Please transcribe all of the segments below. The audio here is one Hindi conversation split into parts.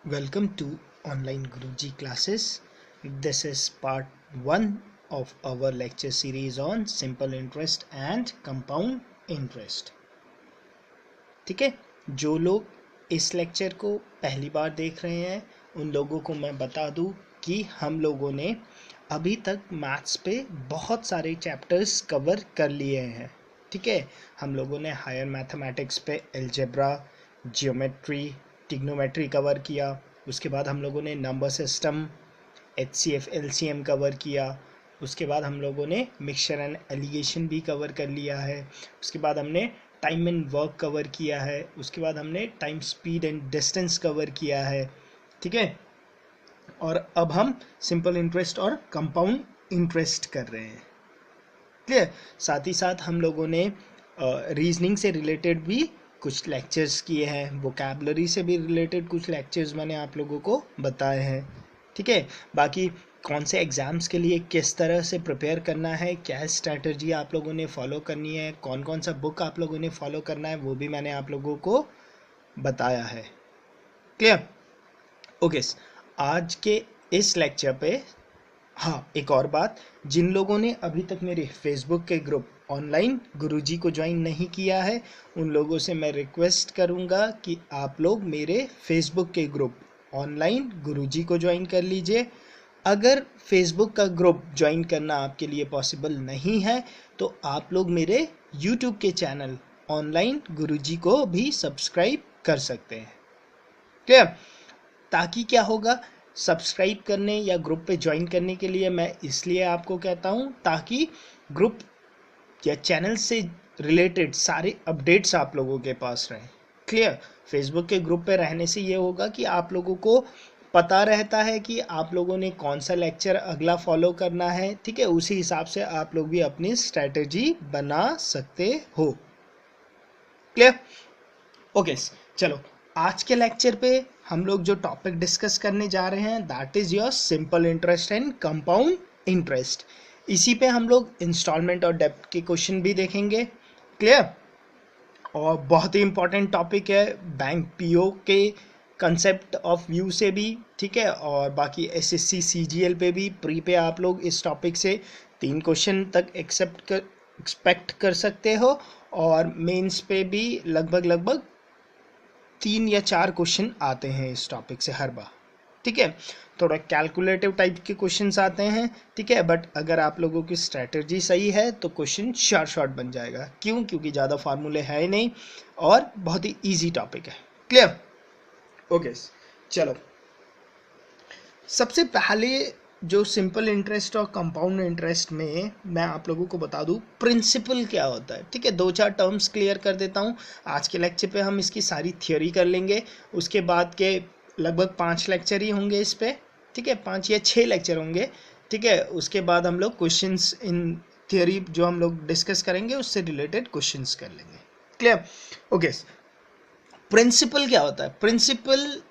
Welcome to Online Guruji classes. This is part 1 of our lecture series on simple interest and compound interest. ठीक है, जो लोग इस लेक्चर को पहली बार देख रहे हैं उन लोगों को मैं बता दूं कि हम लोगों ने अभी तक मैथ्स पे बहुत सारे चैप्टर्स कवर कर लिए हैं. ठीक है, हम लोगों ने हायर मैथमेटिक्स पे अलजेब्रा, जियोमेट्री, ट्रिग्नोमेट्री कवर किया. उसके बाद हम लोगों ने number system, HCF LCM cover किया. उसके बाद हम लोगों ने मिक्सचर एंड एलिगेशन भी कवर कर लिया है. उसके बाद हमने टाइम एंड वर्क कवर किया है. उसके बाद हमने time, speed and distance cover किया है. ठीक है, और अब हम सिंपल इंटरेस्ट और कंपाउंड इंटरेस्ट कर रहे हैं. क्लियर. साथ ही साथ हम लोगों ने रीजनिंग से रिलेटेड भी कुछ लेक्चर्स किए हैं, वोकैबलरी से भी रिलेटेड कुछ लेक्चर्स मैंने आप लोगों को बताए हैं. ठीक है, बाकी कौन से एग्ज़ाम्स के लिए किस तरह से प्रिपेयर करना है, क्या स्ट्रैटेजी आप लोगों ने फॉलो करनी है, कौन कौन सा बुक आप लोगों ने फॉलो करना है, वो भी मैंने आप लोगों को बताया है. क्लियर. ओके, आज के इस लेक्चर पे हाँ, एक और बात, जिन लोगों ने अभी तक मेरे फेसबुक के ग्रुप ऑनलाइन गुरुजी को ज्वाइन नहीं किया है उन लोगों से मैं रिक्वेस्ट करूंगा कि आप लोग मेरे फेसबुक के ग्रुप ऑनलाइन गुरुजी को ज्वाइन कर लीजिए. अगर फेसबुक का ग्रुप ज्वाइन करना आपके लिए पॉसिबल नहीं है तो आप लोग मेरे यूट्यूब के चैनल ऑनलाइन गुरुजी को भी सब्सक्राइब कर सकते हैं. क्लियर. ताकि क्या होगा, सब्सक्राइब करने या ग्रुप पे ज्वाइन करने के लिए मैं इसलिए आपको कहता हूँ ताकि ग्रुप या चैनल से रिलेटेड सारे अपडेट्स आप लोगों के पास रहें. क्लियर. फेसबुक के ग्रुप पे रहने से ये होगा कि आप लोगों को पता रहता है कि आप लोगों ने कौन सा लेक्चर अगला फॉलो करना है. ठीक है, उसी हिसाब से आप लोग भी अपनी स्ट्रैटेजी बना सकते हो. क्लियर. ओके, चलो आज के लेक्चर पे हम लोग जो टॉपिक डिस्कस करने जा रहे हैं that is your simple interest and compound interest. इसी पे हम लोग इंस्टॉलमेंट और डेब्ट के क्वेश्चन भी देखेंगे. क्लियर. और बहुत ही इंपॉर्टेंट टॉपिक है बैंक पीओ के कंसेप्ट ऑफ व्यू से भी. ठीक है, और बाकी एसएससी सीजीएल पे भी प्री पे आप लोग इस टॉपिक से 3 क्वेश्चन तक एक्सपेक्ट कर सकते हो और मेंस पे भी लगभग 3 या 4 क्वेश्चन आते हैं इस टॉपिक से हर बार. ठीक है, थोड़ा कैलकुलेटिव टाइप के क्वेश्चंस आते हैं. ठीक है, बट अगर आप लोगों की स्ट्रैटेजी सही है तो क्वेश्चन शॉर्ट बन जाएगा. क्यों? क्योंकि ज़्यादा फार्मूले है ही नहीं और बहुत ही ईजी टॉपिक है. क्लियर. ओके, चलो सबसे पहले जो सिंपल इंटरेस्ट और कंपाउंड इंटरेस्ट में मैं आप लोगों को बता दूं प्रिंसिपल क्या होता है. ठीक है, 2-4 टर्म्स क्लियर कर देता हूं. आज के लेक्चर पे हम इसकी सारी थियोरी कर लेंगे. उसके बाद के लगभग 5 लेक्चर ही होंगे इस पे. ठीक है, 5 या 6 लेक्चर होंगे. ठीक है, उसके बाद हम लोग क्वेश्चंस इन थियोरी जो हम लोग डिस्कस करेंगे उससे रिलेटेड क्वेश्चंस कर लेंगे. क्लियर. ओके, प्रिंसिपल क्या होता है? Principal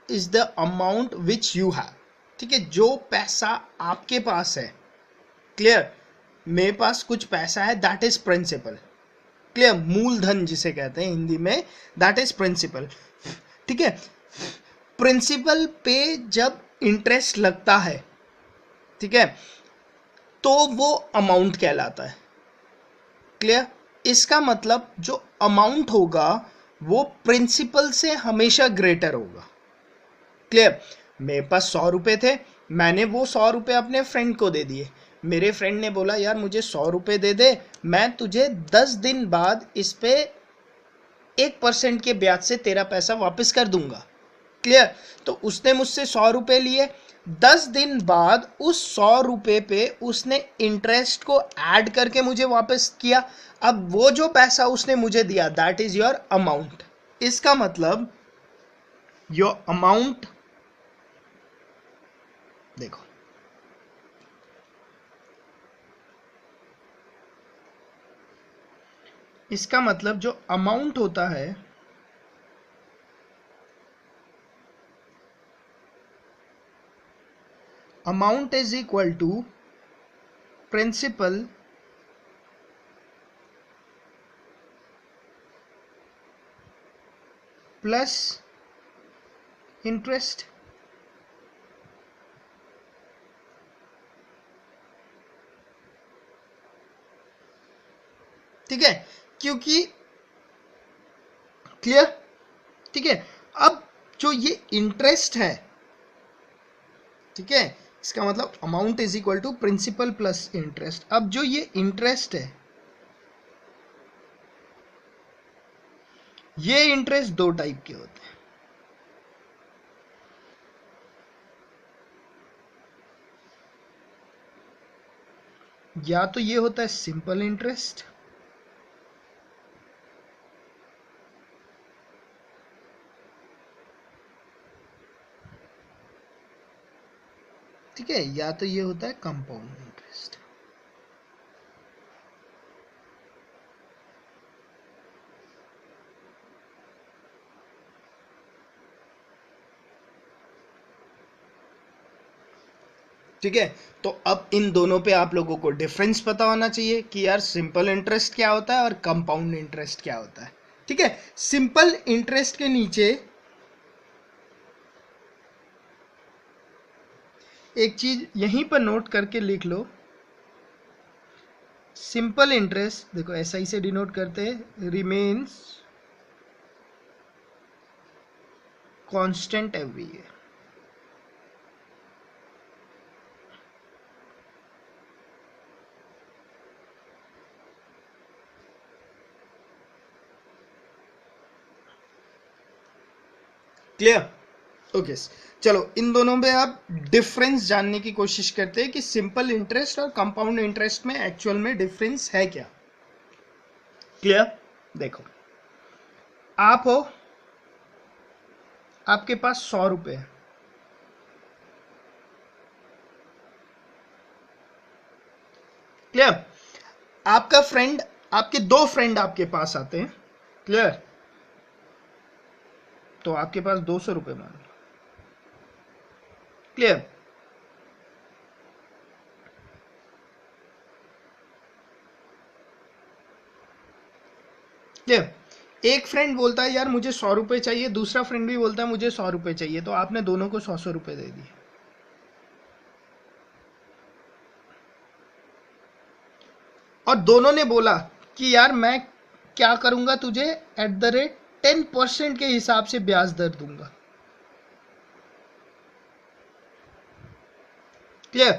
is the amount which you have. ठीक है, जो पैसा आपके पास है. क्लियर. मेरे पास कुछ पैसा है, दैट इज प्रिंसिपल. क्लियर. मूलधन जिसे कहते हैं हिंदी में, दैट इज प्रिंसिपल. ठीक है, प्रिंसिपल पे जब इंटरेस्ट लगता है, ठीक है, तो वो अमाउंट कहलाता है. क्लियर. इसका मतलब जो अमाउंट होगा वो प्रिंसिपल से हमेशा ग्रेटर होगा. क्लियर. मेरे पास 100 रुपये थे, मैंने वो 100 रुपये अपने फ्रेंड को दे दिए. मेरे फ्रेंड ने बोला यार मुझे 100 रुपये दे दे, मैं तुझे 10 दिन बाद इस पे 1% के ब्याज से तेरा पैसा वापस कर दूंगा. क्लियर. तो उसने मुझसे 100 रुपये लिए, 10 दिन बाद उस 100 रुपये पे उसने इंटरेस्ट को ऐड करके मुझे वापस किया. अब वो जो पैसा उसने मुझे दिया दैट इज योर अमाउंट. इसका मतलब योर अमाउंट, देखो इसका मतलब जो अमाउंट होता है amount is equal to principal plus interest. ठीक है, क्योंकि क्लियर, ठीक है। अब जो ये इंटरेस्ट है, ठीक है, इसका मतलब amount is equal to principal plus interest. अब जो ये इंटरेस्ट है, ये इंटरेस्ट दो टाइप के होते हैं। या तो ये होता है सिंपल इंटरेस्ट, ठीक है, या तो ये होता है कंपाउंड इंटरेस्ट। ठीक है, तो अब इन दोनों पे आप लोगों को डिफरेंस पता होना चाहिए कि यार सिंपल इंटरेस्ट क्या होता है और कंपाउंड इंटरेस्ट क्या होता है। ठीक है, सिंपल इंटरेस्ट के नीचे एक चीज यहीं पर नोट करके लिख लो, सिंपल इंटरेस्ट देखो SI से डिनोट करते हैं, remains constant every year. Clear, okay. चलो इन दोनों में आप डिफरेंस जानने की कोशिश करते हैं कि सिंपल इंटरेस्ट और कंपाउंड इंटरेस्ट में एक्चुअल में डिफरेंस है क्या। क्लियर, देखो आप हो, आपके पास 100 रुपए है, क्लियर। आपका फ्रेंड, आपके 2 फ्रेंड आपके पास आते हैं, क्लियर, तो आपके पास 200 रुपए मान लो, क्लियर। क्लियर, एक फ्रेंड बोलता है यार मुझे 100 रुपए चाहिए, दूसरा फ्रेंड भी बोलता है मुझे 100 रुपए चाहिए, तो आपने दोनों को 100 रुपए दे दिए। और दोनों ने बोला कि यार मैं क्या करूंगा, तुझे @10% के हिसाब से ब्याज दर दूंगा। क्लियर,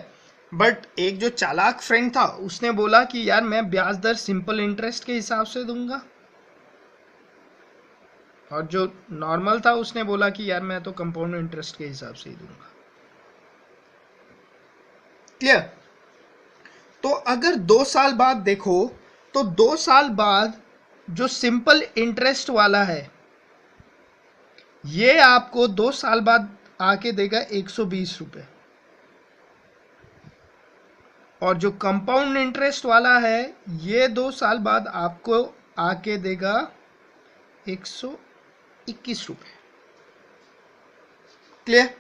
बट एक जो चालाक फ्रेंड था उसने बोला कि यार मैं ब्याज दर सिंपल इंटरेस्ट के हिसाब से दूंगा, और जो नॉर्मल था उसने बोला कि यार मैं तो कंपाउंड इंटरेस्ट के हिसाब से ही दूंगा। क्लियर, तो अगर 2 साल बाद देखो तो 2 साल बाद जो सिंपल इंटरेस्ट वाला है ये आपको 2 साल बाद आके देगा 120 रुपए, और जो कंपाउंड इंटरेस्ट वाला है ये 2 साल बाद आपको आके देगा 121 रुपए। क्लियर,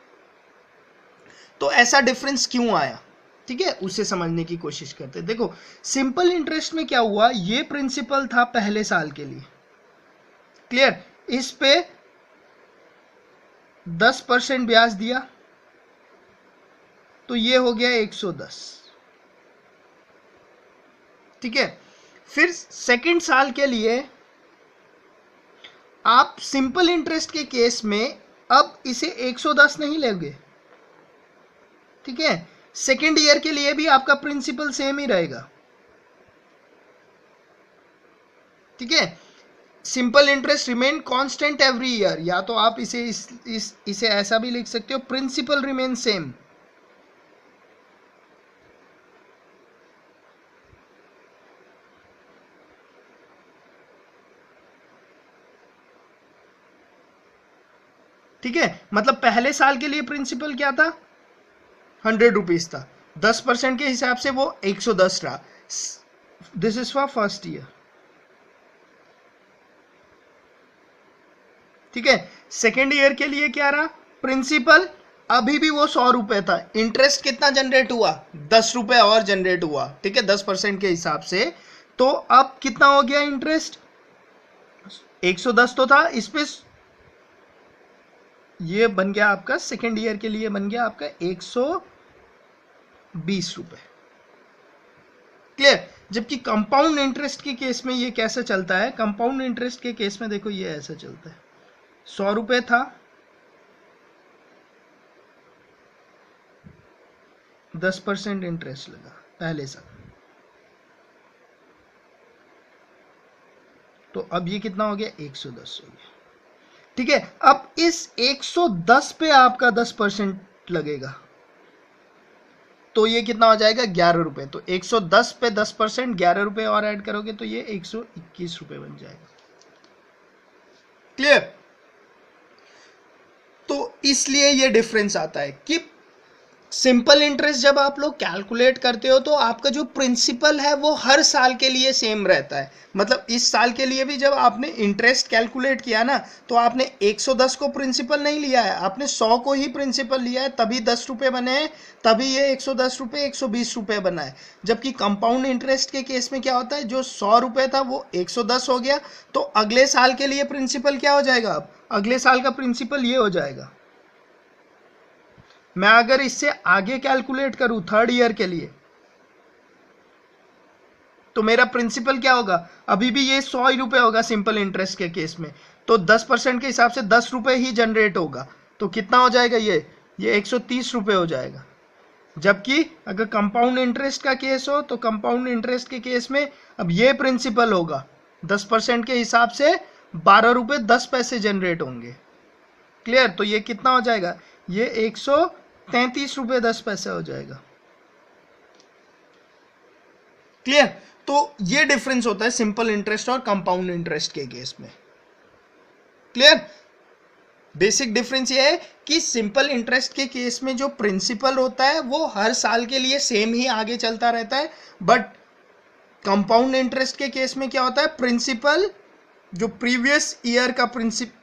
तो ऐसा डिफरेंस क्यों आया, ठीक है, उसे समझने की कोशिश करते हैं। देखो सिंपल इंटरेस्ट में क्या हुआ, ये प्रिंसिपल था पहले साल के लिए, क्लियर, इस पे 10% ब्याज दिया तो ये हो गया 110, ठीक है। फिर सेकंड साल के लिए आप सिंपल इंटरेस्ट के केस में अब इसे 110 नहीं लेंगे, ठीक है, सेकेंड ईयर के लिए भी आपका प्रिंसिपल सेम ही रहेगा, ठीक है। Simple interest remain constant every year, या तो आप इसे ऐसा भी लिख सकते हो, प्रिंसिपल रिमेन सेम। ठीक है, मतलब पहले साल के लिए प्रिंसिपल क्या था, 100 रुपीज था, 10% के हिसाब से वो 110 रहा। This is for first year, ठीक है। सेकेंड ईयर के लिए क्या रहा, प्रिंसिपल अभी भी वो 100 रुपए था, इंटरेस्ट कितना जनरेट हुआ, 10 रुपए और जनरेट हुआ, ठीक है, 10% के हिसाब से। तो अब कितना हो गया इंटरेस्ट, 110 तो था, इस पे ये बन गया आपका सेकेंड ईयर के लिए बन गया आपका 120 रुपए। क्लियर। जबकि कंपाउंड इंटरेस्ट के केस में ये कैसा चलता है, कंपाउंड इंटरेस्ट के केस में देखो ये ऐसा चलता है, 100 रुपए था, 10% इंटरेस्ट लगा पहले साल, तो अब ये कितना हो गया, 110 हो गया। ठीक है, अब इस 110 पे आपका 10% लगेगा, तो ये कितना हो जाएगा, 11 रुपए। तो 110 पे 10% 11 रुपए और ऐड करोगे तो ये 121 रुपए बन जाएगा। क्लियर। तो इसलिए ये डिफरेंस आता है कि सिंपल इंटरेस्ट जब आप लोग कैलकुलेट करते हो तो आपका जो प्रिंसिपल है वो हर साल के लिए सेम रहता है। मतलब इस साल के लिए भी जब आपने इंटरेस्ट कैलकुलेट किया ना, तो आपने 110 को प्रिंसिपल नहीं लिया है, आपने 100 को ही प्रिंसिपल लिया है, तभी 10 रुपए बने हैं, तभी ये 110 रुपए 120 रुपए बना है। जबकि कंपाउंड इंटरेस्ट के केस में क्या होता है, जो 100 रुपए था वो 110 हो गया, तो अगले साल के लिए प्रिंसिपल क्या हो जाएगा, अब अगले साल का प्रिंसिपल ये हो जाएगा। मैं अगर इससे आगे कैलकुलेट करूं थर्ड ईयर के लिए, तो मेरा प्रिंसिपल क्या होगा, अभी भी ये 100 रुपए होगा सिंपल इंटरेस्ट के केस में, तो 10% के हिसाब से 10 रुपए ही जनरेट होगा, तो कितना हो जाएगा, ये 130 रुपए हो जाएगा। जबकि अगर कंपाउंड इंटरेस्ट का केस हो, तो कंपाउंड इंटरेस्ट के केस में अब ये प्रिंसिपल होगा, 10% के हिसाब से 12 रुपए 10 पैसे जनरेट होंगे। क्लियर। तो ये कितना हो जाएगा, ये 133 रुपए 10 पैसे हो जाएगा। क्लियर। तो ये डिफरेंस होता है सिंपल इंटरेस्ट और कंपाउंड इंटरेस्ट के केस में। क्लियर। बेसिक डिफरेंस ये है कि सिंपल इंटरेस्ट के केस में जो प्रिंसिपल होता है वो हर साल के लिए सेम ही आगे चलता रहता है, बट कंपाउंड इंटरेस्ट के केस में क्या होता है, प्रिंसिपल जो प्रीवियस ईयर का प्रिंसिपल,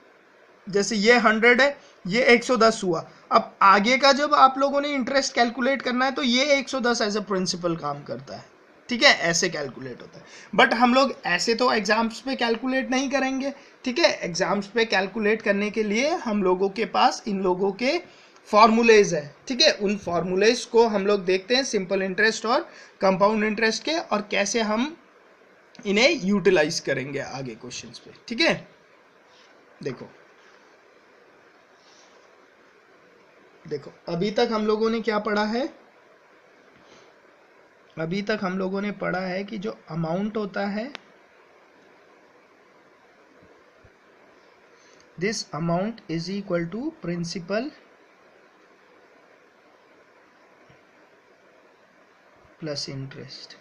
जैसे ये 100 है, ये 110 हुआ, अब आगे का जब आप लोगों ने इंटरेस्ट कैलकुलेट करना है तो ये 110 एज ए प्रिंसिपल काम करता है। ठीक है, ऐसे कैलकुलेट होता है। बट हम लोग ऐसे तो एग्जाम्स पे कैलकुलेट नहीं करेंगे। ठीक है, एग्जाम्स पे कैलकुलेट करने के लिए हम लोगों के पास इन लोगों के फॉर्मूलेज है। ठीक है, उन फॉर्मूलेज को हम लोग देखते हैं सिंपल इंटरेस्ट और कंपाउंड इंटरेस्ट के, और कैसे हम इन्हें यूटिलाइज करेंगे आगे क्वेश्चंस पे। ठीक है, देखो अभी तक हम लोगों ने क्या पढ़ा है, अभी तक हम लोगों ने पढ़ा है कि जो अमाउंट होता है, this amount is equal to principal plus interest.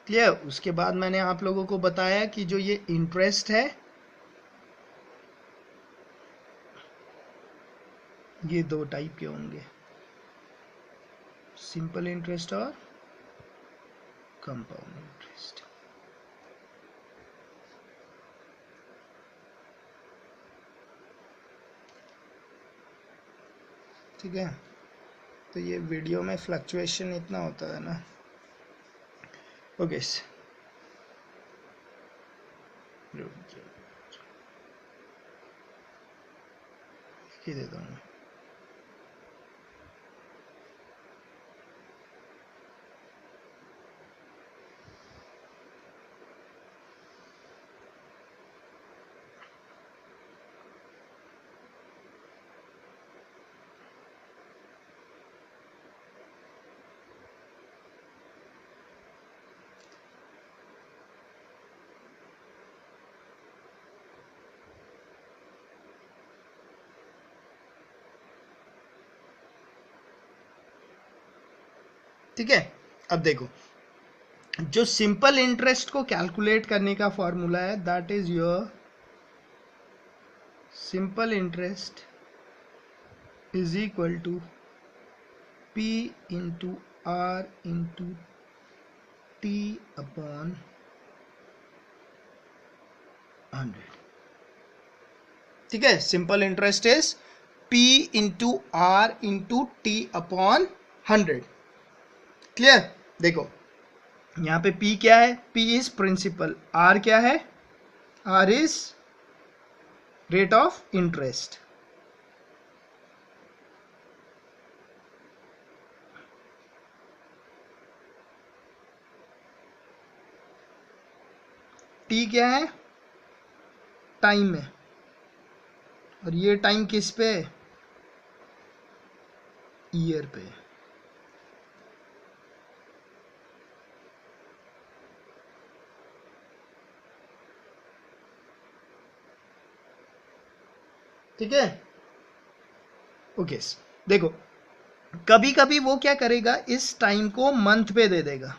Clear. उसके बाद मैंने आप लोगों को बताया कि जो ये इंटरेस्ट है ये दो टाइप के होंगे, सिंपल इंटरेस्ट और कंपाउंड इंटरेस्ट। ठीक है, तो ये वीडियो में फ्लक्चुएशन इतना होता है ना। ओके, दे दूंगा। ठीक है, अब देखो जो सिंपल इंटरेस्ट को कैलकुलेट करने का फॉर्मूला है, that is your simple interest is equal to P into R into T upon 100। ठीक है, simple interest is P into R into T upon 100। Clear. देखो यहाँ पे P क्या है? P इज प्रिंसिपल, R क्या है? R is rate of interest. T क्या है? टाइम है, और ये टाइम किस पे? ईयर पे। ठीक है, ओके। देखो कभी कभी वो क्या करेगा, इस टाइम को मंथ पे दे देगा।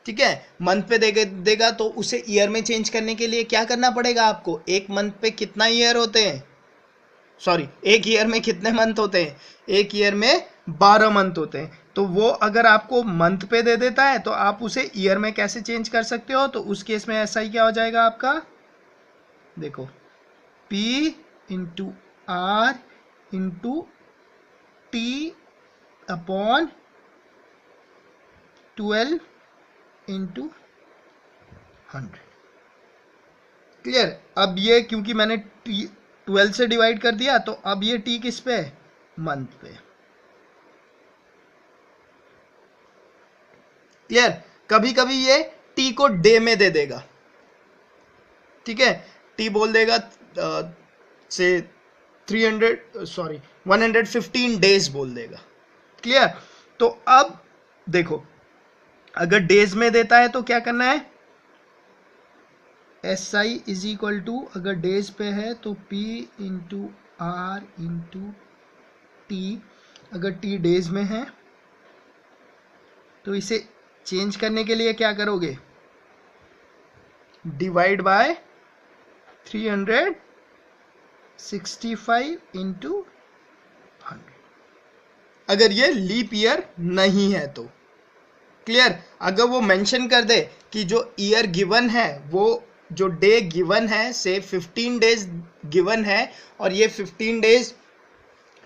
ठीक है, मंथ पे देगा तो उसे ईयर में चेंज करने के लिए क्या करना पड़ेगा आपको? एक मंथ पे कितना ईयर होते हैं, सॉरी एक ईयर में कितने मंथ होते हैं? एक ईयर में 12 मंथ होते हैं। तो वो अगर आपको मंथ पे दे देता है तो आप उसे ईयर में कैसे चेंज कर सकते हो? तो उस केस में ऐसा ही क्या हो जाएगा आपका, देखो P into R into T upon 12 into 100। Clear? अब ये क्योंकि मैंने 12 से डिवाइड कर दिया तो अब ये T किस पे है? मंथ पे। क्लियर? कभी कभी ये T को डे में दे देगा। ठीक है, T बोल देगा से 115 डेज बोल देगा। क्लियर? तो अब देखो अगर डेज में देता है तो क्या करना है? S I is equal to, अगर डेज पे है तो P into R into T, अगर T डेज में है तो इसे चेंज करने के लिए क्या करोगे? डिवाइड बाय 365 इंटू 100, अगर ये लीप ईयर नहीं है तो। क्लियर? अगर वो मेंशन कर दे कि जो ईयर गिवन है, वो जो डे गिवन है से 15 डेज गिवन है और ये 15 डेज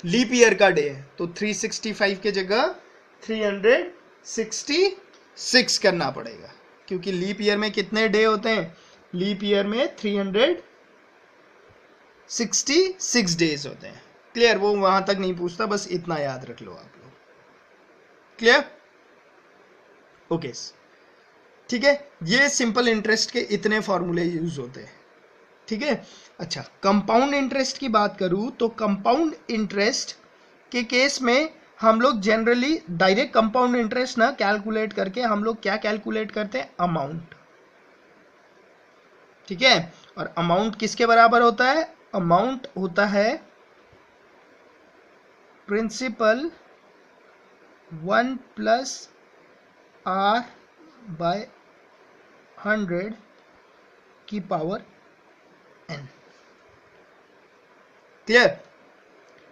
लीप ईयर का डे है, तो 365 के जगह 366 करना पड़ेगा, क्योंकि लीप ईयर में कितने डे होते हैं? लीप ईयर में 366 डेज होते हैं। क्लियर? वो वहां तक नहीं पूछता, बस इतना याद रख लो आप लोग। क्लियर? ओके, ठीक है, ये सिंपल इंटरेस्ट के इतने फॉर्मूले यूज होते हैं। ठीक है, अच्छा कंपाउंड इंटरेस्ट की बात करूं तो कंपाउंड इंटरेस्ट के केस में हम लोग जनरली डायरेक्ट कंपाउंड इंटरेस्ट ना कैलकुलेट करके हम लोग क्या कैलकुलेट करते हैं? अमाउंट। ठीक है, और अमाउंट किसके बराबर होता है? अमाउंट होता है प्रिंसिपल 1 प्लस R बाय 100 की पावर n। क्लियर?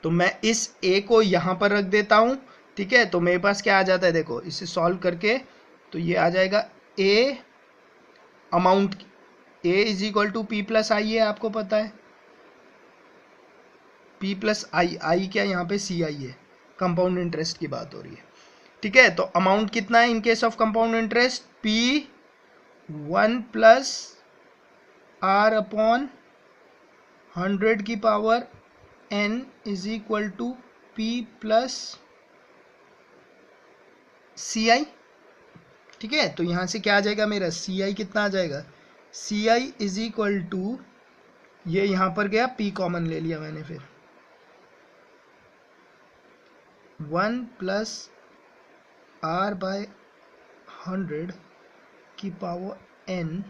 तो मैं इस a को यहां पर रख देता हूं। ठीक है, तो मेरे पास क्या आ जाता है? देखो इसे सॉल्व करके तो ये आ जाएगा a amount, a is equal to P plus I है, आपको पता है P प्लस आई, आई क्या यहाँ पे CI है, कंपाउंड इंटरेस्ट की बात हो रही है। ठीक है, तो अमाउंट कितना है in case of compound interest? P 1 plus R upon 100 की power n is equal to P plus CI। ठीक है, तो यहां से क्या आ जाएगा मेरा? CI कितना आ जाएगा? CI इज इक्वल टू, ये यहां पर गया P कॉमन ले लिया मैंने, फिर 1 प्लस R बाय 100 की पावर n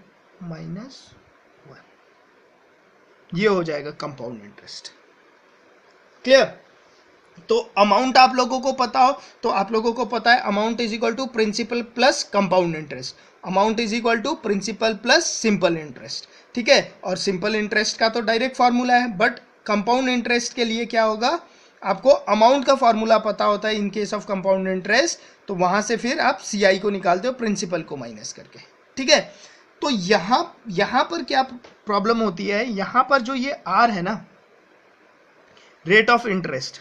माइनस 1, ये हो जाएगा कंपाउंड इंटरेस्ट। क्लियर? तो अमाउंट आप लोगों को पता हो तो आप लोगों को पता है amount is equal to principal plus compound interest, amount is equal to principal plus simple interest. ठीक है, और सिंपल इंटरेस्ट का तो डायरेक्ट फार्मूला है, बट कंपाउंड इंटरेस्ट के लिए क्या होगा? आपको अमाउंट का फार्मूला पता होता है in case of compound interest, तो वहां से फिर आप CI को निकालते हो प्रिंसिपल को माइनस करके। ठीक है, तो यहां पर क्या प्रॉब्लम होती है? यहां पर जो ये R है ना, रेट ऑफ इंटरेस्ट,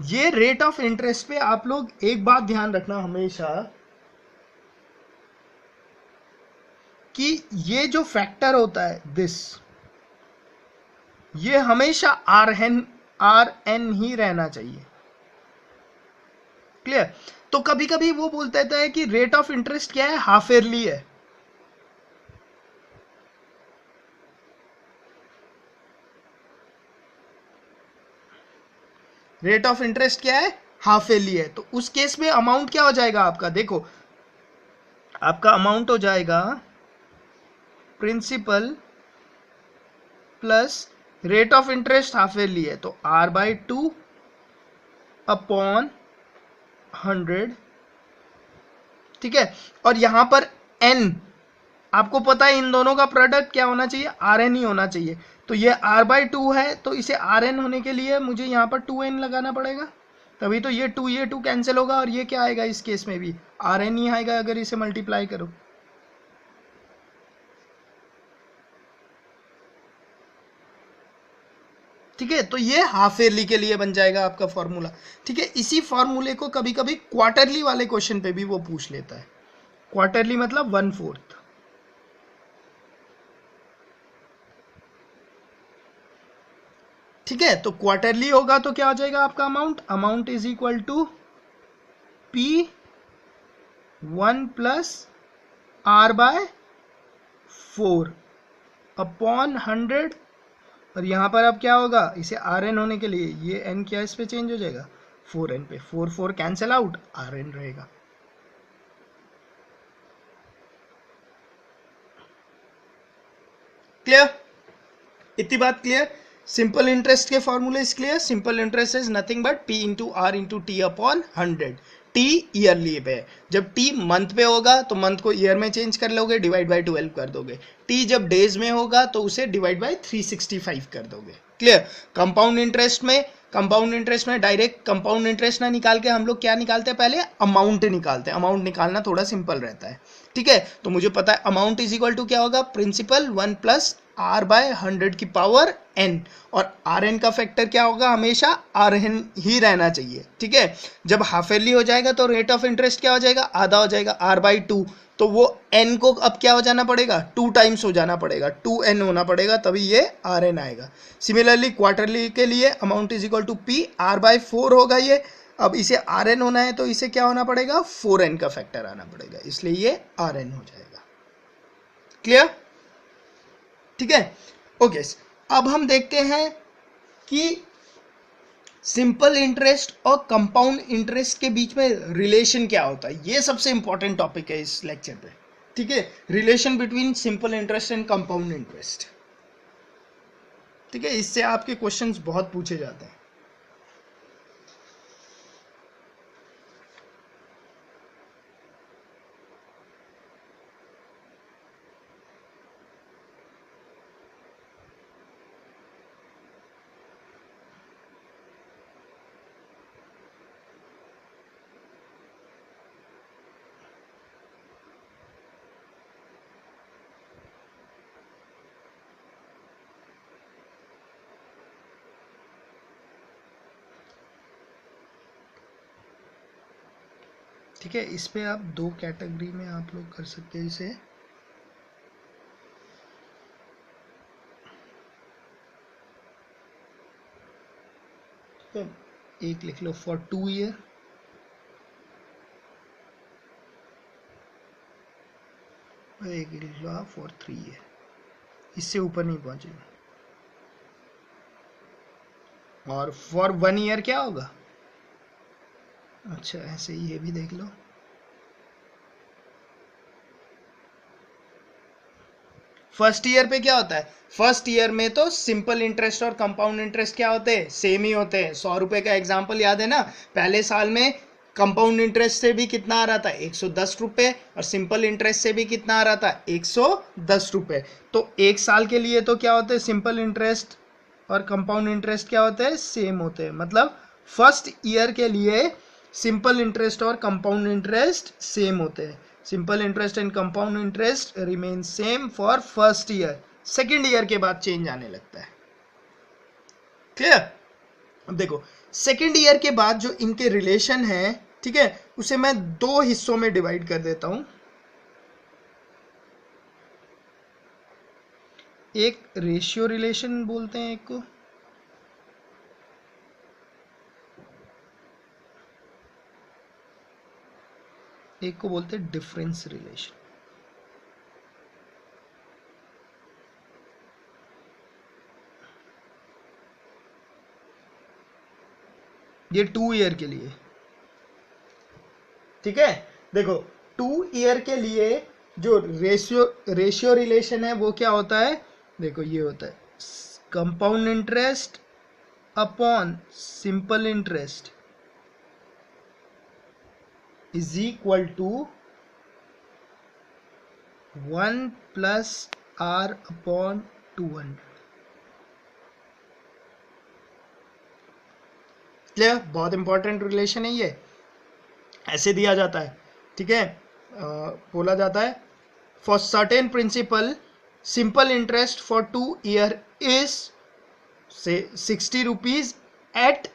ये रेट ऑफ इंटरेस्ट पे आप लोग एक बात ध्यान रखना हमेशा कि ये जो फैक्टर होता है दिस, ये हमेशा आर एन ही रहना चाहिए। क्लियर? तो कभी कभी वो बोलता है कि रेट ऑफ इंटरेस्ट क्या है, हाफ ईयरली है। रेट ऑफ इंटरेस्ट क्या है, हाफ ईयरली है। तो उस केस में अमाउंट क्या हो जाएगा आपका, देखो आपका अमाउंट हो जाएगा principal plus rate of interest half yearly है तो R/2 अपॉन 100, ठीक है। और यहां पर n, आपको पता है इन दोनों का प्रोडक्ट क्या होना चाहिए, Rn ही होना चाहिए। तो ये R/2 है तो इसे Rn होने के लिए मुझे यहाँ पर 2n लगाना पड़ेगा, तभी तो ये 2 कैंसिल होगा और ये क्या आएगा, इस केस में भी Rn ही आएगा अगर इसे मल्टीप्लाई करो। ठीक है, तो ये हाफ ईयरली के लिए बन जाएगा आपका फॉर्मूला। ठीक है, इसी फॉर्मूले को कभी कभी क्वार्टरली वाले क्वेश्चन पे भी वो पूछ लेता है। क्वार्टरली मतलब 1/4। ठीक है, तो क्वार्टरली होगा तो क्या हो जाएगा आपका amount is equal to P1 plus R/4 upon 100। और यहां पर अब क्या होगा, इसे Rn होने के लिए ये n क्या इस पे चेंज हो जाएगा, 4n पे, 4 कैंसिल आउट, Rn रहेगा। क्लियर? इतनी बात क्लियर? सिंपल इंटरेस्ट के फॉर्मूले is clear. Simple interest is nothing but P into R into T upon 100। T yearly पे, जब T मंथ पे होगा तो मंथ को ईयर में चेंज कर लोगे, डिवाइड बाय 12 कर दोगे। T जब डेज में होगा तो उसे डिवाइड बाय 365 कर दोगे। क्लियर? कंपाउंड इंटरेस्ट में डायरेक्ट कंपाउंड इंटरेस्ट ना निकाल के हम लोग क्या निकालते हैं, पहले अमाउंट निकालते हैं। अमाउंट निकालना थोड़ा सिंपल रहता है। ठीक है, तो मुझे पता है अमाउंट इज इक्वल टू क्या होगा, प्रिंसिपल 1 प्लस R/100 की पावर n, और Rn का फैक्टर क्या होगा, हमेशा Rn ही रहना चाहिए। ठीक है, जब हाफ ईयरली हो जाएगा तो रेट ऑफ इंटरेस्ट क्या हो जाएगा, आधा हो जाएगा, R/2। तो वो n को अब क्या हो जाना पड़ेगा, 2 टाइम्स हो जाना पड़ेगा, 2n होना पड़ेगा, तभी ये Rn आएगा। सिमिलरली क्वार्टरली के लिए amount is equal to P R/4 होगा ये। अब इसे Rn होना है तो इसे क्या होना पड़ेगा, 4n का फैक्टर आना पड़ेगा, इसलिए ये Rn हो जाएगा। क्लियर? ठीक है, ओके। अब हम देखते हैं कि सिंपल इंटरेस्ट और कंपाउंड इंटरेस्ट के बीच में रिलेशन क्या होता है। ये सबसे इंपॉर्टेंट टॉपिक है इस लेक्चर पे। ठीक है, relation between simple interest and compound interest. ठीक है, इससे आपके क्वेश्चंस बहुत पूछे जाते हैं। ठीक है, इस पे आप 2 कैटेगरी में आप लोग कर सकते हैं इसे। तो एक लिख लो फॉर 2 ईयर, और एक लिख लो आप फॉर 3 ईयर। इससे ऊपर नहीं पहुंचेगा। और फॉर 1 ईयर क्या होगा, अच्छा ऐसे ही ये भी देख लो। फर्स्ट ईयर पे क्या होता है, फर्स्ट ईयर में तो सिंपल इंटरेस्ट और कंपाउंड इंटरेस्ट क्या होते हैं, सेम ही होते हैं। 100 रुपए का एग्जांपल याद है ना, पहले साल में कंपाउंड इंटरेस्ट से भी कितना आ रहा था, 110 रुपए, और सिंपल इंटरेस्ट से भी कितना आ रहा था, 110 रुपए। तो एक साल के लिए तो क्या होते हैं, सिंपल इंटरेस्ट और कंपाउंड इंटरेस्ट क्या होते हैं, सेम होते हैं। मतलब फर्स्ट ईयर के लिए सिंपल इंटरेस्ट और कंपाउंड इंटरेस्ट सेम होते हैं। Simple interest and compound interest remain same for first year. Second year के बाद चेंज आने लगता है। क्लियर? अब देखो सेकेंड ईयर के बाद जो इनके रिलेशन है, ठीक है, उसे मैं दो हिस्सों में डिवाइड कर देता हूं। एक रेशियो रिलेशन बोलते हैं, एक को बोलते हैं डिफरेंस रिलेशन। ये 2 ईयर के लिए, ठीक है। देखो 2 ईयर के लिए जो रेशियो रिलेशन है वो क्या होता है, देखो ये होता है compound interest upon simple interest is equal to 1 plus R upon 200। Clear? बहुत इंपॉर्टेंट रिलेशन है ये, ऐसे दिया जाता है, ठीक है। बोला जाता है for certain principal simple interest for 2 year is say 60 rupees at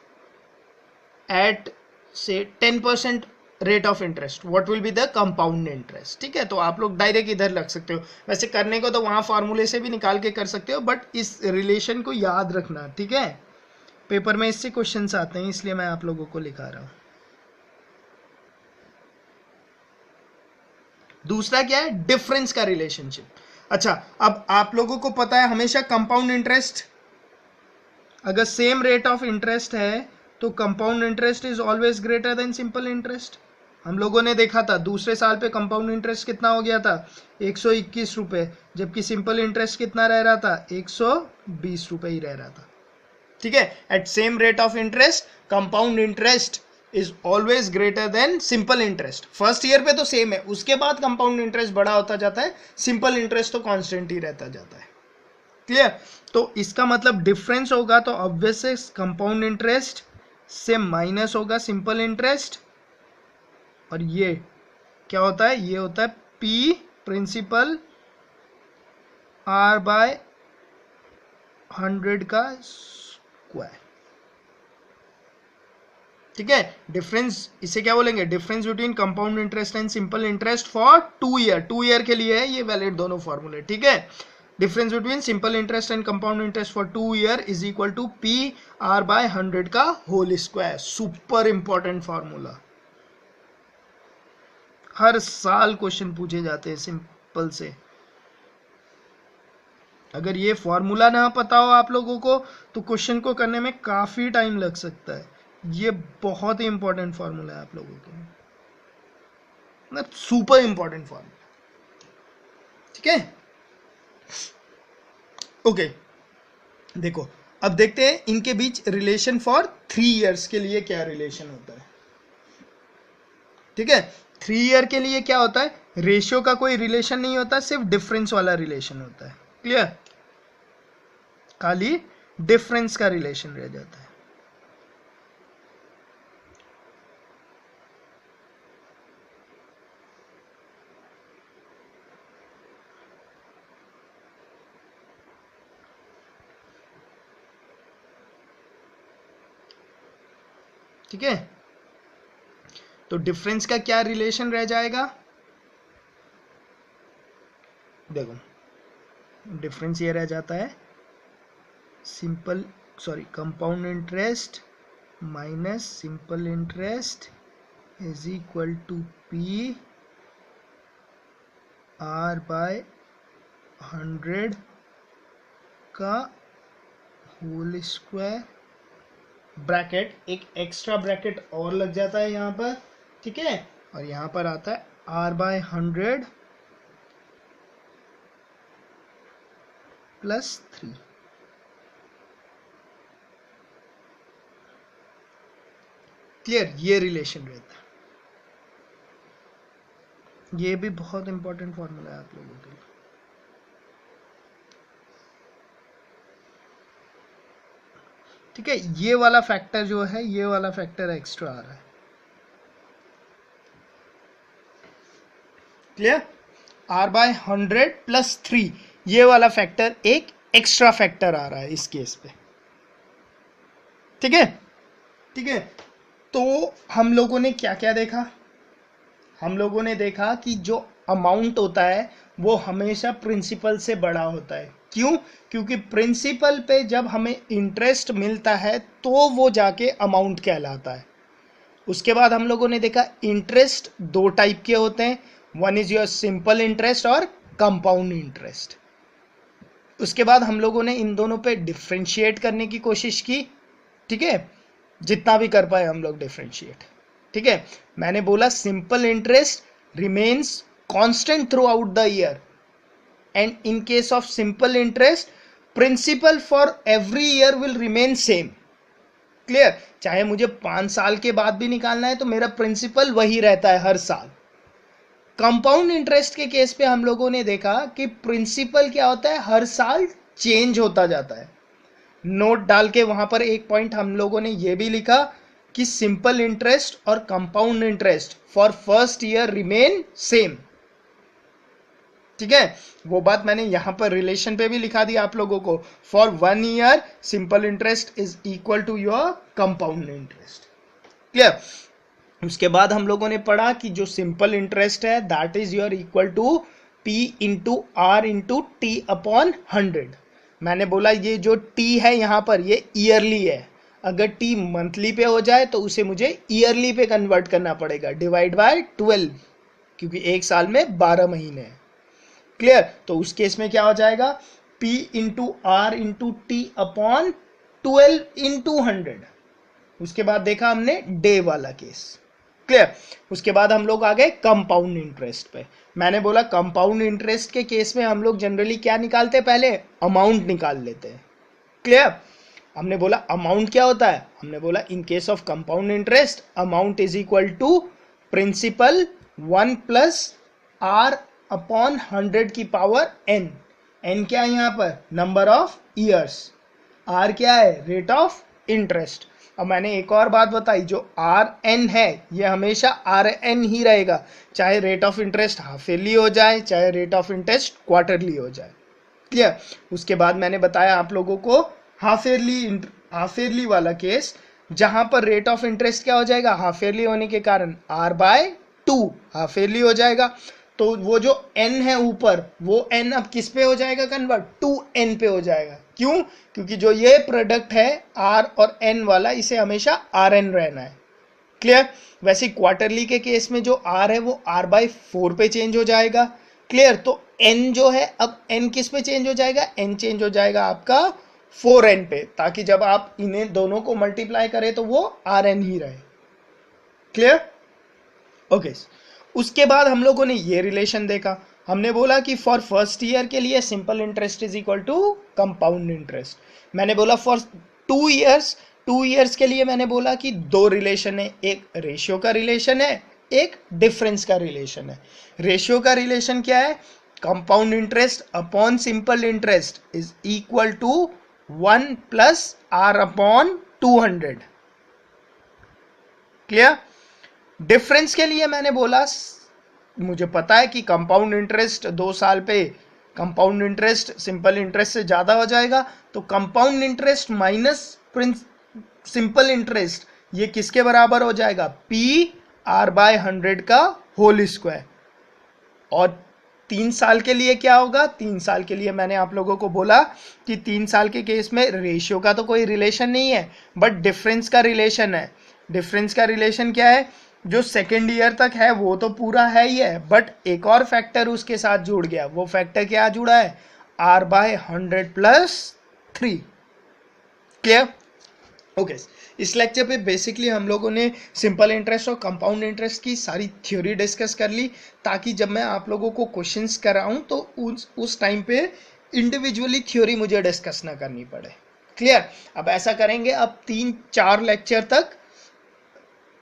say 10% rate of interest, what will be the compound interest, ठीक है। तो आप लोग डायरेक्ट इधर लग सकते हो, वैसे करने को तो वहां फॉर्मूले से भी निकाल के कर सकते हो, बट इस रिलेशन को याद रखना, ठीक है। पेपर में इससे क्वेश्चंस आते हैं, इसलिए मैं आप लोगों को लिखा रहा हूं। दूसरा क्या है, डिफरेंस का रिलेशनशिप। अच्छा, अब आप लोगों को पता है हमेशा कंपाउंड इंटरेस्ट, अगर सेम रेट ऑफ इंटरेस्ट है तो compound interest is always greater than simple interest. हम लोगों ने देखा था दूसरे साल पे कंपाउंड इंटरेस्ट कितना हो गया था, 121 रुपए, जबकि सिंपल इंटरेस्ट कितना रह रहा था, 120 रुपए ही रह रहा था, ठीक है। At same rate of interest compound interest is always greater than simple interest. First year पे तो सेम है, उसके बाद कंपाउंड इंटरेस्ट बड़ा होता जाता है, सिंपल इंटरेस्ट तो कांस्टेंट ही रहता जाता है। क्लियर? तो इसका मतलब डिफरेंस होगा तो ऑब्वियस है कंपाउंड इंटरेस्ट से माइनस होगा सिंपल इंटरेस्ट, और ये क्या होता है, ये होता है P प्रिंसिपल R बाय 100 का स्क्वायर, ठीक है। डिफरेंस इसे क्या बोलेंगे, difference between compound interest and simple interest for 2 year, 2 year के लिए है ये वैलिड दोनों फॉर्मूले, ठीक है। Difference between simple interest and compound interest for 2 year is equal to P R by 100 का whole square. Super important formula, हर साल क्वेश्चन पूछे जाते हैं सिंपल से। अगर ये फॉर्मूला ना पता हो आप लोगों को तो क्वेश्चन को करने में काफी टाइम लग सकता है। ये बहुत ही इंपॉर्टेंट फॉर्मूला है आप लोगों के लिए, मतलब सुपर इंपॉर्टेंट फॉर्मूला, ठीक है। ओके, देखो अब देखते हैं इनके बीच रिलेशन फॉर 3 इयर्स के लिए क्या रिलेशन होता है, ठीक है। 3 ईयर के लिए क्या होता है, रेशियो का कोई रिलेशन नहीं होता, सिर्फ डिफरेंस वाला रिलेशन होता है। क्लियर? खाली डिफरेंस का रिलेशन रह जाता है। ठीक है, तो डिफरेंस का क्या रिलेशन रह जाएगा, देखो डिफरेंस ये रह जाता है compound interest minus simple interest is equal to P R by 100 का होल स्क्वायर, ब्रैकेट, एक एक्स्ट्रा ब्रैकेट और लग जाता है यहाँ पर, ठीक है, और यहाँ पर आता है R बाय 100 प्लस 3। क्लियर? ये रिलेशन रहता है, ये भी बहुत इंपॉर्टेंट फॉर्मूला है आप लोगों के लिए। ठीक है, ये वाला फैक्टर जो है, ये वाला फैक्टर एक्स्ट्रा आ रहा है। क्लियर? R बाय 100 प्लस 3, ये वाला फैक्टर एक एक्स्ट्रा फैक्टर आ रहा है इस केस पे, ठीक है। ठीक है, तो हम लोगों ने क्या क्या देखा? हम लोगों ने देखा कि जो अमाउंट होता है वो हमेशा प्रिंसिपल से बड़ा होता है। क्यों? क्योंकि प्रिंसिपल पे जब हमें इंटरेस्ट मिलता है तो वो जाके अमाउंट कहलाता है। उसके बाद हम लोगों ने देखा इंटरेस्ट दो टाइप के होते हैं, one is your simple interest और कंपाउंड इंटरेस्ट। उसके बाद हम लोगों ने इन दोनों पे डिफ्रेंशिएट करने की कोशिश की, ठीक है, जितना भी कर पाए हम लोग डिफ्रेंशिएट। ठीक है, मैंने बोला simple interest remains constant throughout the year and in case of simple interest principal for every year will remain same. Clear? चाहे मुझे 5 साल के बाद भी निकालना है तो मेरा प्रिंसिपल वही रहता है हर साल। कंपाउंड इंटरेस्ट के केस पे हम लोगों ने देखा कि प्रिंसिपल क्या होता है, हर साल चेंज होता जाता है। नोट डाल के वहां पर एक पॉइंट हम लोगों ने ये भी लिखा कि सिंपल इंटरेस्ट और compound interest for first year remain same. ठीक है, वो बात मैंने यहां पर रिलेशन पे भी लिखा दिया आप लोगों को। For 1 year simple interest is equal to your compound interest. Clear? उसके बाद हम लोगों ने पढ़ा कि जो सिंपल इंटरेस्ट है that is your equal to P into R into T upon 100। मैंने बोला ये जो T है यहां पर ये ईयरली है, अगर T मंथली पे हो जाए तो उसे मुझे ईयरली पे कन्वर्ट करना पड़ेगा, डिवाइड बाय 12, क्योंकि एक साल में 12 महीने हैं। क्लियर? तो उस केस में क्या हो जाएगा, P into R into T upon 12 into 100। उसके बाद देखा हमने डे वाला केस। क्लियर? उसके बाद हम लोग आ गए कंपाउंड इंटरेस्ट पे। मैंने बोला कंपाउंड इंटरेस्ट के केस में हम लोग जनरली क्या निकालते हैं, पहले अमाउंट निकाल लेते हैं। क्लियर? हमने बोला अमाउंट क्या होता है, हमने बोला in case of compound interest amount is equal to principal 1 plus R upon 100 की पावर n। n क्या है यहाँ पर, नंबर ऑफ ईयर्स। r क्या है, रेट ऑफ इंटरेस्ट। अब मैंने एक और बात बताई, जो आर एन है ये हमेशा आर एन ही रहेगा, चाहे rate of interest half yearly हो जाए, चाहे रेट ऑफ इंटरेस्ट क्वार्टरली हो जाए। क्लियर? उसके बाद मैंने बताया आप लोगों को हाफ ईयरली वाला केस, जहां पर रेट ऑफ इंटरेस्ट क्या हो जाएगा, हाफ ईयरली होने के कारण r बाय 2 हाफ ईयरली हो जाएगा। तो वो जो n है ऊपर, वो n अब किस पे हो जाएगा कन्वर्ट, 2n पे हो जाएगा। क्यों? क्योंकि जो ये प्रोडक्ट है r और n वाला, इसे हमेशा rn रहना है। क्लियर? वैसे क्वार्टरली के केस में जो r है वो r बाय 4 पे चेंज हो जाएगा। क्लियर? तो n जो है, अब n किस पे चेंज हो जाएगा, n चेंज हो जाएगा आपका 4n पे, ताकि जब आप इन्हें दोनों को मल्टीप्लाई करें तो वो rn ही रहे। क्लियर? ओके। उसके बाद हम लोगों ने ये रिलेशन देखा, हमने बोला कि फॉर फर्स्ट ईयर के लिए simple interest is equal to compound interest. मैंने बोला फॉर 2 ईयर्स के लिए मैंने बोला कि दो रिलेशन है, एक रेशियो का रिलेशन है, एक डिफरेंस का रिलेशन है। रेशियो का रिलेशन क्या है, compound interest upon simple interest is equal to 1 plus R upon 200। Clear? Difference के लिए मैंने बोला, मुझे पता है कि कंपाउंड इंटरेस्ट 2 साल पे कंपाउंड इंटरेस्ट सिंपल इंटरेस्ट से ज्यादा हो जाएगा, तो compound interest minus simple interest ये किसके बराबर हो जाएगा, P R बाय 100 का होल स्क्वायर। और 3 साल के लिए क्या होगा, 3 साल के लिए मैंने आप लोगों को बोला कि 3 साल के केस में रेशियो का तो कोई रिलेशन नहीं है, बट डिफरेंस का रिलेशन है। डिफरेंस का रिलेशन क्या है, जो सेकेंड ईयर तक है वो तो पूरा है ही है, बट एक और फैक्टर उसके साथ जुड़ गया। वो फैक्टर क्या जुड़ा है, R by 100 plus 3। Clear? Okay. इस लेक्चर पे बेसिकली हम लोगों ने सिंपल इंटरेस्ट और कंपाउंड इंटरेस्ट की सारी थ्योरी डिस्कस कर ली, ताकि जब मैं आप लोगों को क्वेश्चंस कराऊं तो उस टाइम पे इंडिविजुअली थ्योरी मुझे डिस्कस ना करनी पड़े। क्लियर? अब ऐसा करेंगे, अब 3-4 लेक्चर तक,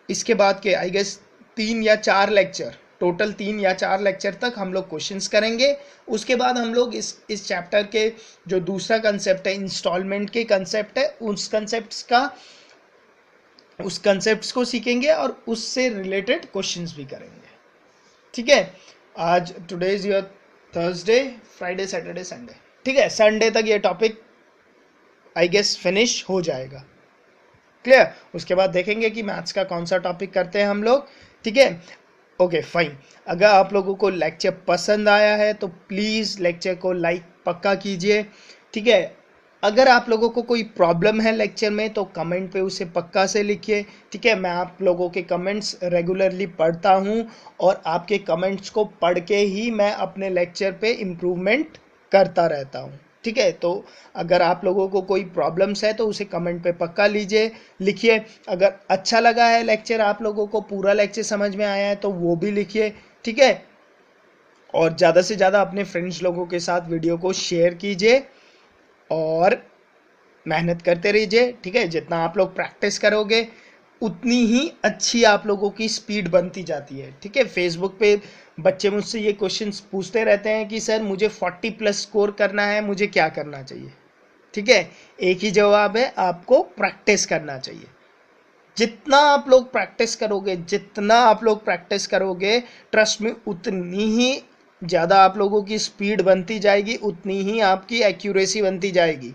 इसके बाद के आई गेस 3 या 4 लेक्चर, टोटल 3 या 4 लेक्चर तक हम लोग क्वेश्चंस करेंगे। उसके बाद हम लोग इस चैप्टर के जो दूसरा कंसेप्ट है, इंस्टॉलमेंट के कंसेप्ट है, उस कंसेप्ट्स को सीखेंगे और उससे रिलेटेड क्वेश्चंस भी करेंगे। ठीक है? आज today is your Thursday, Friday, Saturday, Sunday. ठीक है, संडे तक ये टॉपिक आई गेस फिनिश हो जाएगा। क्लियर। उसके बाद देखेंगे कि मैथ्स का कौन सा टॉपिक करते हैं हम लोग, ठीक है। Okay fine. अगर आप लोगों को लेक्चर पसंद आया है तो प्लीज़ लेक्चर को लाइक पक्का कीजिए, ठीक है। अगर आप लोगों को कोई प्रॉब्लम है लेक्चर में तो कमेंट पे उसे पक्का से लिखिए, ठीक है। मैं आप लोगों के कमेंट्स रेगुलरली पढ़ता हूँ और आपके कमेंट्स को पढ़ के ही मैं अपने लेक्चर पे इम्प्रूवमेंट करता रहता हूँ, ठीक है। तो अगर आप लोगों को कोई प्रॉब्लम्स है तो उसे कमेंट पे पक्का लिखिए। अगर अच्छा लगा है लेक्चर, आप लोगों को पूरा लेक्चर समझ में आया है तो वो भी लिखिए, ठीक है। और ज़्यादा से ज़्यादा अपने फ्रेंड्स लोगों के साथ वीडियो को शेयर कीजिए और मेहनत करते रहिए, ठीक है। जितना आप लोग प्रैक्टिस करोगे उतनी ही अच्छी आप लोगों की स्पीड बनती जाती है, ठीक है। फेसबुक पे बच्चे मुझसे ये क्वेश्चंस पूछते रहते हैं कि सर मुझे 40 प्लस स्कोर करना है, मुझे क्या करना चाहिए, ठीक है। एक ही जवाब है, आपको प्रैक्टिस करना चाहिए। जितना आप लोग प्रैक्टिस करोगे, जितना आप लोग प्रैक्टिस करोगे, ट्रस्ट में उतनी ही ज़्यादा आप लोगों की स्पीड बनती जाएगी, उतनी ही आपकी एक्यूरेसी बनती जाएगी,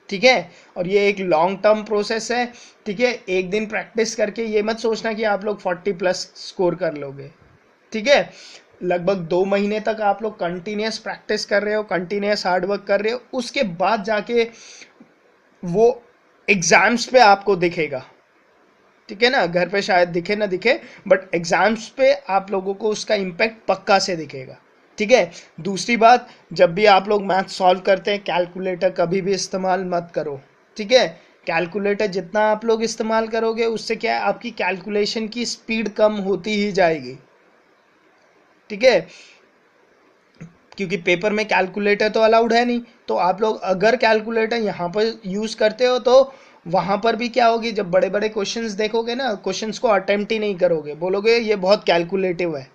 ठीक है। और ये एक लॉन्ग टर्म प्रोसेस है, ठीक है। एक दिन प्रैक्टिस करके ये मत सोचना कि आप लोग 40 प्लस स्कोर कर लोगे, ठीक है। लगभग 2 महीने तक आप लोग कंटिन्यूस प्रैक्टिस कर रहे हो, कंटिन्यूस हार्डवर्क कर रहे हो, उसके बाद जाके वो एग्जाम्स पे आपको दिखेगा, ठीक है ना। घर पे शायद दिखे ना दिखे, बट एग्जाम्स पे आप लोगों को उसका इम्पैक्ट पक्का से दिखेगा, ठीक है। दूसरी बात, जब भी आप लोग मैथ सॉल्व करते हैं कैलकुलेटर कभी भी इस्तेमाल मत करो, ठीक है। कैलकुलेटर जितना आप लोग इस्तेमाल करोगे उससे क्या है, आपकी कैलकुलेशन की स्पीड कम होती ही जाएगी, ठीक है। क्योंकि पेपर में कैलकुलेटर तो अलाउड है नहीं, तो आप लोग अगर कैलकुलेटर यहाँ पर यूज़ करते हो तो वहाँ पर भी क्या होगी, जब बड़े बड़े क्वेश्चंस देखोगे ना, क्वेश्चंस को अटेम्प्ट ही नहीं करोगे, बोलोगे ये बहुत कैलकुलेटिव है।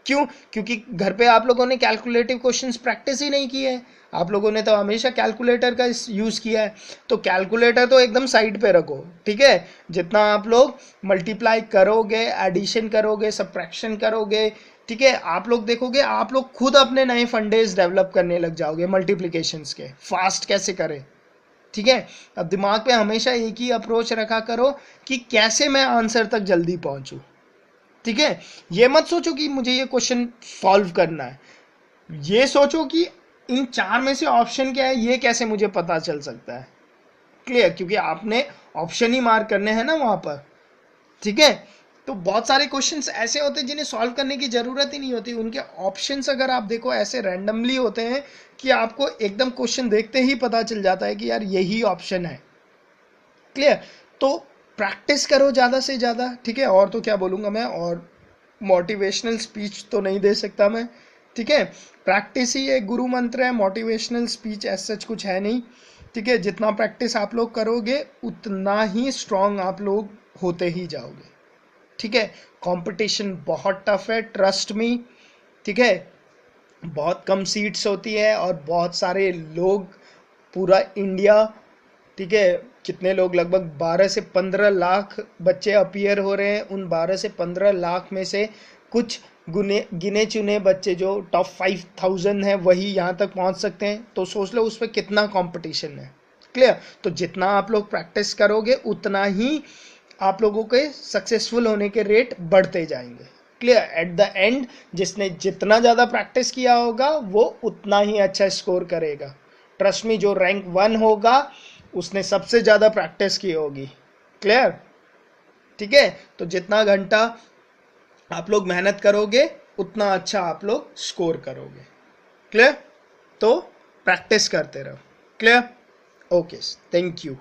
क्यों? क्योंकि घर पे आप लोगों ने कैलकुलेटिव क्वेश्चंस प्रैक्टिस ही नहीं किए हैं, आप लोगों ने तो हमेशा कैलकुलेटर का यूज़ किया है। तो कैलकुलेटर तो एकदम साइड पे रखो, ठीक है। जितना आप लोग मल्टीप्लाई करोगे, एडिशन करोगे, सब्ट्रैक्शन करोगे, ठीक है, आप लोग देखोगे आप लोग खुद अपने नए फंडेज डेवलप करने लग जाओगे मल्टीप्लिकेशंस के, फास्ट कैसे करें, ठीक है। अब दिमाग पे हमेशा एक ही अप्रोच रखा करो कि कैसे मैं आंसर तक जल्दी पहुंचूं, ठीक है। ये मत सोचो कि मुझे ये क्वेश्चन सॉल्व करना है, ये सोचो कि इन 4 में से ऑप्शन क्या है, ये कैसे मुझे पता चल सकता है, क्लियर। क्योंकि आपने ऑप्शन ही मार्क करने हैं ना वहां पर, ठीक है। तो बहुत सारे क्वेश्चंस ऐसे होते हैं जिन्हें सॉल्व करने की जरूरत ही नहीं होती, उनके ऑप्शंस अगर आप देखो ऐसे रैंडमली होते हैं कि आपको एकदम क्वेश्चन देखते ही पता चल जाता है कि यार यही ऑप्शन है, क्लियर। तो प्रैक्टिस करो ज़्यादा से ज़्यादा, ठीक है। और तो क्या बोलूँगा मैं, और मोटिवेशनल स्पीच तो नहीं दे सकता मैं, ठीक है। प्रैक्टिस ही एक गुरु मंत्र है, मोटिवेशनल स्पीच ऐसा सच कुछ है नहीं, ठीक है। जितना प्रैक्टिस आप लोग करोगे उतना ही स्ट्रांग आप लोग होते ही जाओगे, ठीक है। कंपटीशन बहुत टफ है, ट्रस्ट मी, ठीक है। बहुत कम सीट्स होती है और बहुत सारे लोग, पूरा इंडिया, ठीक है। कितने लोग, लगभग 12 से 15 लाख बच्चे अपीयर हो रहे हैं, उन 12 से 15 लाख में से कुछ गिने चुने बच्चे जो टॉप 5000 हैं वही यहाँ तक पहुँच सकते हैं। तो सोच लो उस पर कितना कंपटीशन है, क्लियर। तो जितना आप लोग प्रैक्टिस करोगे उतना ही आप लोगों के सक्सेसफुल होने के रेट बढ़ते जाएंगे, क्लियर। एट द एंड जिसने जितना ज़्यादा प्रैक्टिस किया होगा वो उतना ही अच्छा स्कोर करेगा, ट्रस्ट मी। जो रैंक 1 होगा उसने सबसे ज़्यादा प्रैक्टिस की होगी, क्लियर, ठीक है। तो जितना घंटा आप लोग मेहनत करोगे उतना अच्छा आप लोग स्कोर करोगे, क्लियर। तो प्रैक्टिस करते रहो, क्लियर। Okay, thank you.